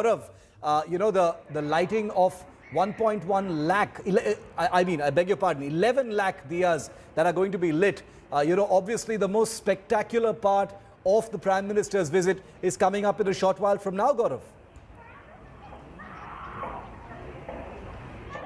Gaurav, the lighting of 1.1 lakh, I beg your pardon, 11 lakh diyas that are going to be lit. Obviously the most spectacular part of the Prime Minister's visit is coming up in a short while from now, Gaurav.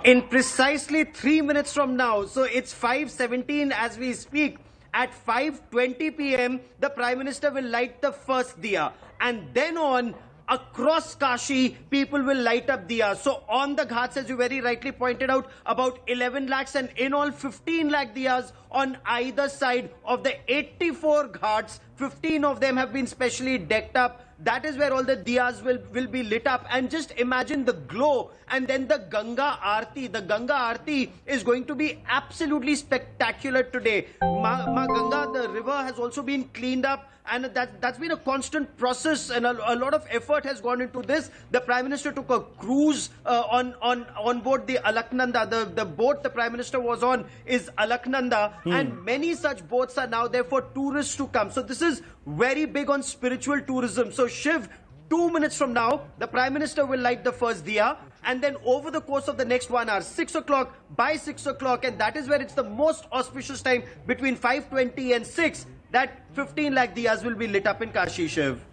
In precisely 3 minutes from now, so it's 5:17 as we speak. At 5:20 p.m., the Prime Minister will light the first diya, and then on, across Kashi, people will light up diya. So on the ghats, as you very rightly pointed out, about 11 lakhs and in all 15 lakh diyas on either side of the 84 ghats. 15 of them have been specially decked up. That is where all the diyas will be lit up. And just imagine the glow. And then the Ganga Aarti. The Ganga Aarti is going to be absolutely spectacular today. Ma Ganga, the river, has also been cleaned up. And that's been a constant process, and a lot of effort has gone into this. The Prime Minister took a cruise on board the Alaknanda. The boat the Prime Minister was on is Alaknanda, and many such boats are now there for tourists to come. So this is very big on spiritual tourism. So Shiv, 2 minutes from now, the Prime Minister will light the first diya, and then over the course of the next 1 hour, 6 o'clock, by 6 o'clock, and that is where it's the most auspicious time, between 5:20 and 6, that 15 lakh diyas will be lit up in Kashi, Shiv.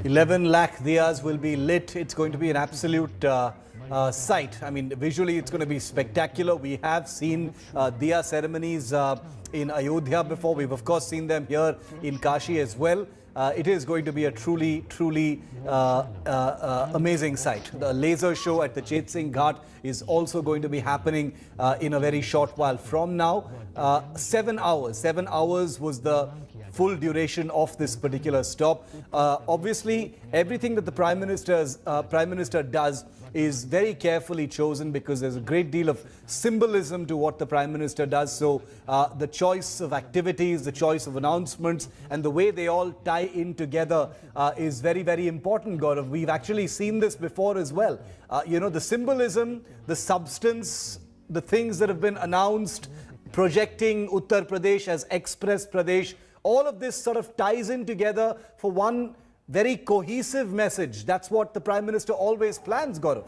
11 lakh diyas will be lit. It's going to be an absolute sight. I mean, visually it's going to be spectacular. We have seen diya ceremonies in Ayodhya before. We've of course seen them here in Kashi as well. It is going to be a truly amazing sight. The laser show at the Chet Singh Ghat is also going to be happening in a very short while from now. 7 hours. 7 hours was the full duration of this particular stop. Obviously, everything that the Prime Minister does is very carefully chosen because there's a great deal of symbolism to what the Prime Minister does. So the choice of activities, the choice of announcements, and the way they all tie in together is very important, Gaurav. We've actually seen this before as well. The symbolism, the substance, the things that have been announced, projecting Uttar Pradesh as Express Pradesh, all of this sort of ties in together for one very cohesive message. That's what the Prime Minister always plans, Gaurav.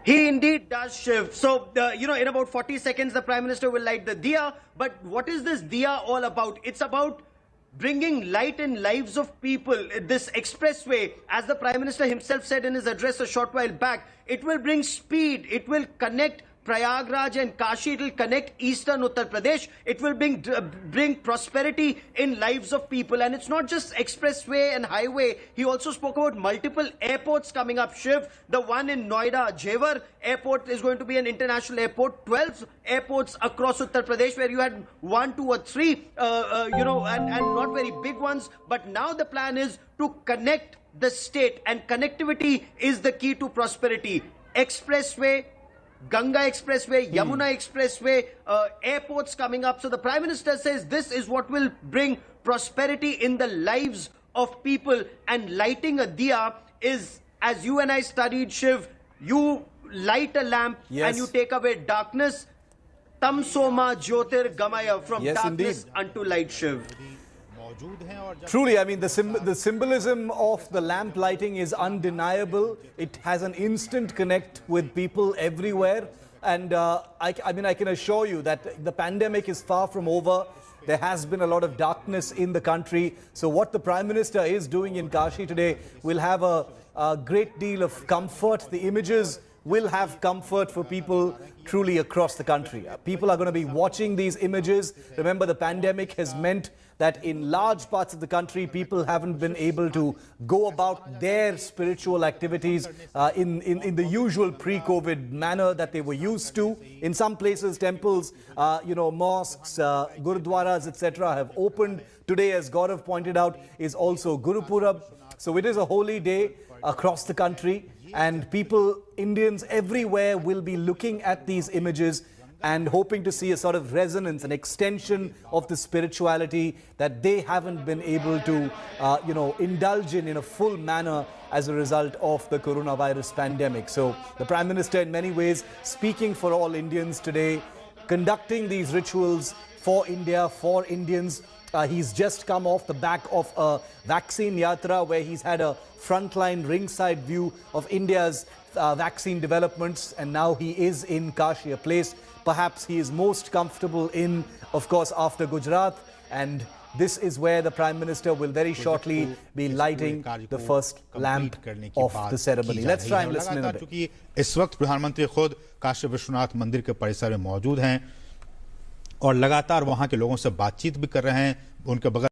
He indeed does, Shiv. So, in about 40 seconds, the Prime Minister will light the diya. But what is this diya all about? It's about bringing light in lives of people. This expressway, as the Prime Minister himself said in his address a short while back, it will bring speed. It will connect Prayagraj and Kashi. It will connect eastern Uttar Pradesh. It will bring prosperity in lives of people. And it's not just expressway and highway. He also spoke about multiple airports coming up, Shiv. The one in Noida, Jewar Airport, is going to be an international airport. 12 airports across Uttar Pradesh, where you had 1, 2 or 3, and not very big ones. But now the plan is to connect the state, and connectivity is the key to prosperity. Expressway, Ganga Expressway, Yamuna Expressway, airports coming up. So the Prime Minister says this is what will bring prosperity in the lives of people. And lighting a diya is, as you and I studied, Shiv, you light a lamp and you take away darkness. Tam soma jyotir gamaya, from darkness unto light, Shiv. Truly, I mean, the symbolism of the lamp lighting is undeniable. It has an instant connect with people everywhere. And I can assure you that the pandemic is far from over. There has been a lot of darkness in the country. So what the Prime Minister is doing in Kashi today will have a great deal of comfort. The images will have comfort for people truly across the country. People are going to be watching these images. Remember, the pandemic has meant that in large parts of the country, people haven't been able to go about their spiritual activities in the usual pre-COVID manner that they were used to. In some places, temples, mosques, gurudwaras, etc. have opened. Today, as Gaurav pointed out, is also Guru Purab. So it is a holy day across the country, and people, Indians everywhere, will be looking at these images and hoping to see a sort of resonance, an extension of the spirituality that they haven't been able to, indulge in a full manner as a result of the coronavirus pandemic. So the Prime Minister, in many ways, speaking for all Indians today, conducting these rituals for India, for Indians. He's just come off the back of a vaccine yatra where he's had a frontline ringside view of India's vaccine developments, and now he is in Kashi, a place perhaps he is most comfortable in, of course, after Gujarat. And this is where the Prime Minister will very shortly be lighting the first lamp of the ceremony. Let's try and listen in a bit. क्योंकि इस वक्त प्रधानमंत्री खुद काशी विश्वनाथ मंदिर के परिसर में मौजूद हैं और लगातार वहां के लोगों से बातचीत भी कर रहे हैं। उनके बगल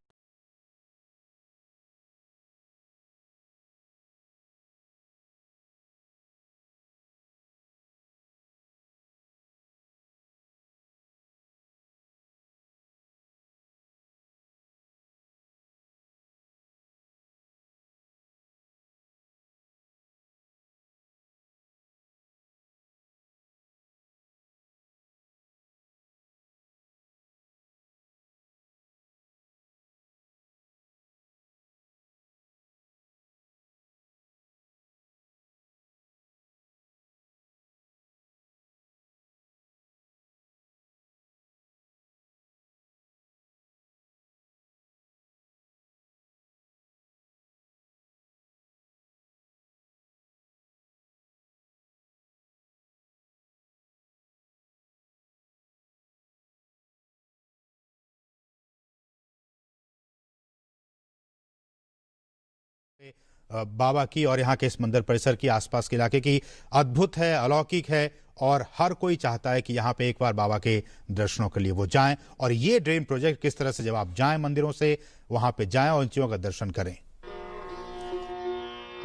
बाबा की और यहाँ के इस मंदिर परिसर की, आसपास के इलाके की अद्भुत है, अलौकिक है और हर कोई चाहता है कि यहाँ पे एक बार बाबा के दर्शनों के लिए वो जाएं। और ये ड्रीम प्रोजेक्ट किस तरह से जब आप जाएं मंदिरों से, वहां पे जाएं और इन चीजों का दर्शन करें।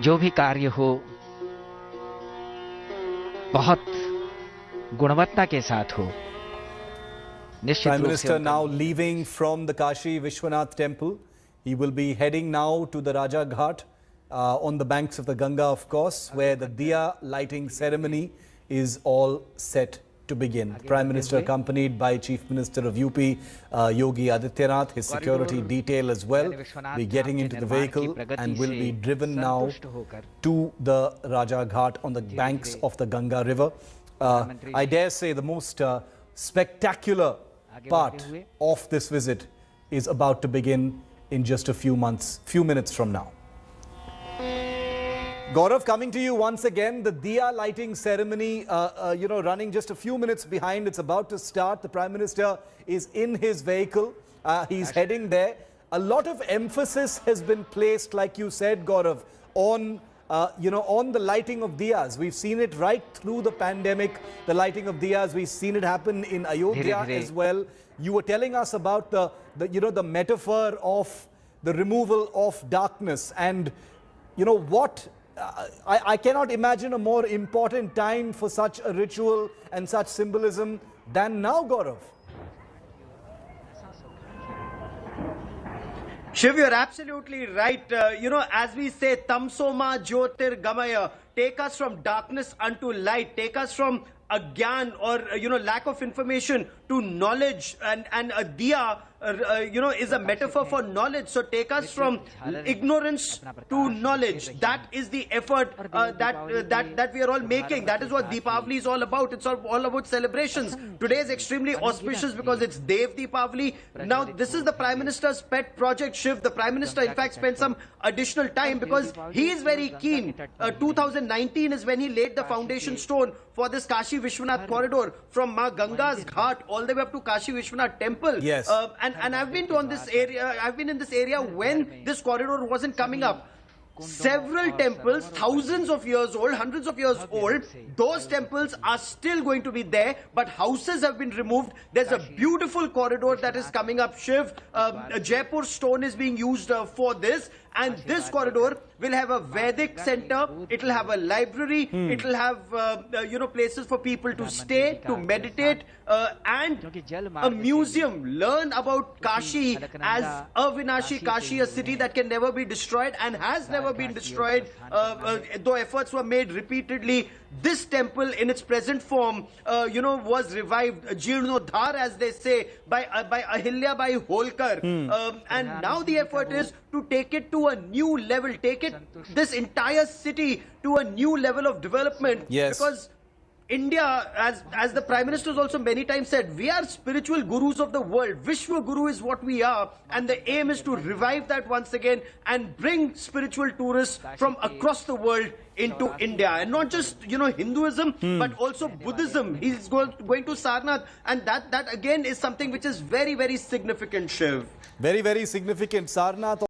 जो भी कार्य हो बहुत गुणवत्ता के साथ हो। Prime Minister now leaving from the Kashi Vishwanath temple. He will be heading now to the Raj Ghat on the banks of the Ganga, of course, where the Diya lighting ceremony is all set to begin. Prime Minister accompanied by Chief Minister of UP, Yogi Adityanath, his security detail as well, be getting into the vehicle and will be driven now to the Raj Ghat on the banks of the Ganga river. I dare say the most spectacular part of this visit is about to begin in just a few minutes from now. Gaurav, coming to you once again, the Diya lighting ceremony, running just a few minutes behind. It's about to start. The Prime Minister is in his vehicle. He's heading there. A lot of emphasis has been placed, like you said, Gaurav, on the lighting of diyas. We've seen it right through the pandemic, the lighting of diyas. We've seen it happen in Ayodhya as well. You were telling us about the metaphor of the removal of darkness, and I cannot imagine a more important time for such a ritual and such symbolism than now, Gaurav. Shiv, you're absolutely right. As we say, Tamsoma Jyotir Gamaya, take us from darkness unto light, take us from agyan or lack of information to knowledge, and a diya is a metaphor for knowledge. So take us from ignorance to knowledge. That is the effort that we are all making. That is what Deepavali is all about. It's all about celebrations. Today is extremely auspicious because it's Dev Deepavali. Now this is the Prime Minister's pet project, Shiv. The Prime Minister in fact spent some additional time because he is very keen. 2019 is when he laid the foundation stone for this Kashi Vishwanath corridor from Ma Ganga's Ghat all the way up to Kashi Vishwanath temple. Yes. And I've been in this area when this corridor wasn't coming up. Several temples, thousands of years old, hundreds of years old, those temples are still going to be there, but houses have been removed. There's a beautiful corridor that is coming up, Shiv. Jaipur stone is being used for this, and this corridor will have a Vedic center, it will have a library, it will have places for people to stay, to meditate, and a museum. Learn about Kashi as Avinashi Kashi, a city that can never be destroyed and has never been destroyed, though efforts were made repeatedly. This temple in its present form, was revived, Jeernodhar as they say, by Ahilya Bai Holkar. And now the effort is to take it to a new level, take this entire city to a new level of development. Yes. Because India, as the Prime Minister has also many times said, we are spiritual gurus of the world. Vishwa Guru is what we are, and the aim is to revive that once again and bring spiritual tourists from across the world into India, and not just Hinduism but also Buddhism. He's going to Sarnath, and that again is something which is very, very significant, Shiv. Very, very significant. Sarnath